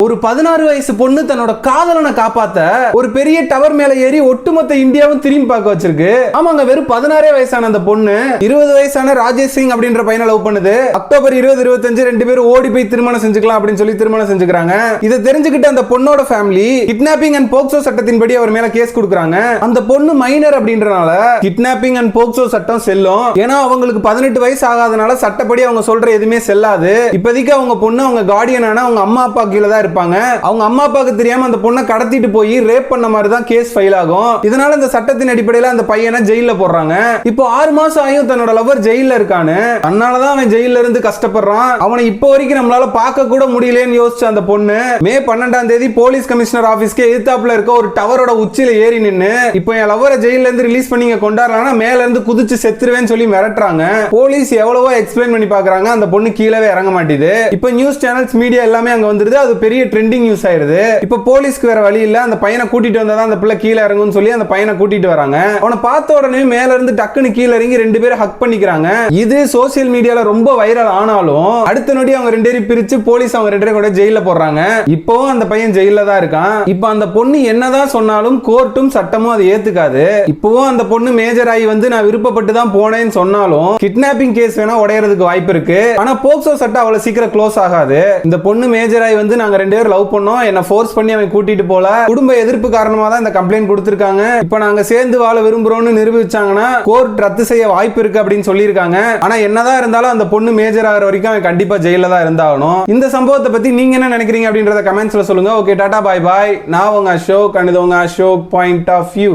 ஒரு 16 வயசு பொண்ணு தன்னோட காதலனை காப்பாத்த ஒரு பெரிய டவர் மேல ஏறி ஒட்டுமொத்த இந்தியாவும் திரும்பி பார்க்க வச்சிருக்கு. ஆமாங்க, வெறும் 16 வயசான அந்த பொண்ணு 20 வயசான ராஜேஷ் சிங் அப்படின்ற பையனை லவ் பண்ணுது. அக்டோபர் 2025 ரெண்டு பேரும் ஓடி போய் திருமணம் செஞ்சுக்கலாம் அப்படின்னு சொல்லி திருமணம் செஞ்சுக்கிறாங்க. இதை தெரிஞ்சுக்கிட்டு அந்த பொண்ணோட ஃபேமிலி கிட்னாப்பிங் அண்ட் போக்சோ சட்டத்தின்படி அவர் மேல கேஸ் கொடுக்கறாங்க. அந்த பொண்ணு மைனர் அப்படின்றனால கிட்னாப்பிங் அண்ட் போக்சோ சட்டம் செல்லும். ஏன்னா அவங்களுக்கு 18 வயசு ஆகாதனால சட்டப்படி அவங்க சொல்ற எதுவுமே செல்லாது. இப்போதைக்கு அவங்க பொண்ணு அவங்க கார்டியனான அவங்க அம்மா அப்பா கீழ தான் இருப்பாங்க. அவங்க அம்மா அப்பாக்கு தெரியாம அந்த பொண்ணை கடத்திட்டு போய் ரேப் பண்ண மாதிரி தான் கேஸ் ஃபைல் ஆகும். இதனால இந்த சட்டத்தின் அடிப்படையில் அந்த பையனை ஜெயில போடுறாங்க. இப்போ 6 மாசம் ஆயும் தன்னோட லவர் ஜெயில இருக்கானு. அதனாலதான் அவன் ஜெயில இருந்து கஷ்டப்படுறான். அவனை இப்போ வரைக்கும் நம்மளால பார்க்க கூட முடியலன்னு யோசிச்ச அந்த பொண்ணு மே 12ஆம் தேதி போலீஸ் கமிஷனர் ஆபீஸ்க்கு எதிர்த்தாப்புல இருக்க ஒரு டவரோட உச்சியில ஏறி நின்னு இப்போ என் லவரை ஜெயில இருந்து ரிலீஸ் பண்ணி கொண்டாடுறாங்கன்னா மேல இருந்து குதிச்சு செத்துருவேன்னு சொல்லி மிரட்டுறாங்க. போலீஸ் எவ்வளவோ எக்ஸ்பிளைன் பண்ணி பாக்குறாங்க. அந்த பொண்ணு கீழே இறங்க மாட்டேது. இப்போ நியூஸ் சேனல்ஸ் மீடியா எல்லாமே அங்க வந்துருது. அது பெரிய ட்ரெண்டிங் நியூஸ் ஆயிருது. இப்போ போலீஸ்க்கு வேற வழி இல்ல. அந்த பையனை கூட்டிட்டு வந்தா அந்த பிள்ளை கீழே இறங்கும்னு சொல்லி அந்த பையனை கூட்டிட்டு வராங்க. அவனை பார்த்த உடனே மேல இருந்து டக்குன்னு கீழே இறங்கி ரெண்டு பேரும் ஹக் பண்ணிக்கிறாங்க. இது சோசியல் மீடியால ரொம்ப வைரல் ஆனாலும் அடுத்த நொடி அவங்க ரெண்டு பேரும் பிரிச்சு போலீஸ் அவங்க ரெண்டு பேரும் கூட ஜெயில போடுறாங்க. இப்போவும் அந்த பையன் ஜெயில தான் இருக்கான். இப்போ அந்த பொண்ணு என்னதான் சொன்னாலும் கோர்ட்டும் சட்டமும் அதை ஏத்துக்காது. இப்போவும் அந்த பொண்ணு மேஜர் ஆகி வந்து நான் விருப்பப்பட்டு தான் போனேன்னு சொன்னாலும் கிட்னாப்பிங் கேஸ் வேணா உடையறதுக்கு வாய்ப்பு இருக்கு. ஆனா போக்சோ சட்டம் அவ்வளவு சீக்கிரம் க்ளோஸ் ஆகாது. இந்த பொண்ணு மேஜர் ஆகி வந்து நாங்க ரெண்டு பேரும் லவ் பண்ணோம், என்ன ஃபோர்ஸ் பண்ணி அவன் கூட்டிட்டு போல, குடும்ப எதிர்ப்பு காரணமா தான் இந்த கம்ப்ளைண்ட் கொடுத்திருக்காங்க. இப்போ நாங்க சேர்ந்து வாழ விரும்புறோம்னு நிரூபிச்சாங்கன்னா கோர்ட் ரத்து செய்ய வாய்ப்பு இருக்கு அப்படின்னு சொல்லியிருக்காங்க. ஆனா என்னதான் இருந்தாலும் அந்த பொண்ணு மேஜர் ஆகிற வரைக்கும் அவன் கண்டிப்பா ஜெயில தான் இருந்தாகணும். இந்த சம்பவத்தை பத்தி நீங்க என்ன நினைக்கிறீங்க அப்படின்றத கமெண்ட்ஸ்ல சொல்லுங்க. ஓகே, டாடா, பாய் பாய். நான் உங்க அசோக், இது உங்க அசோக் பாயிண்ட் ஆஃப் வியூ.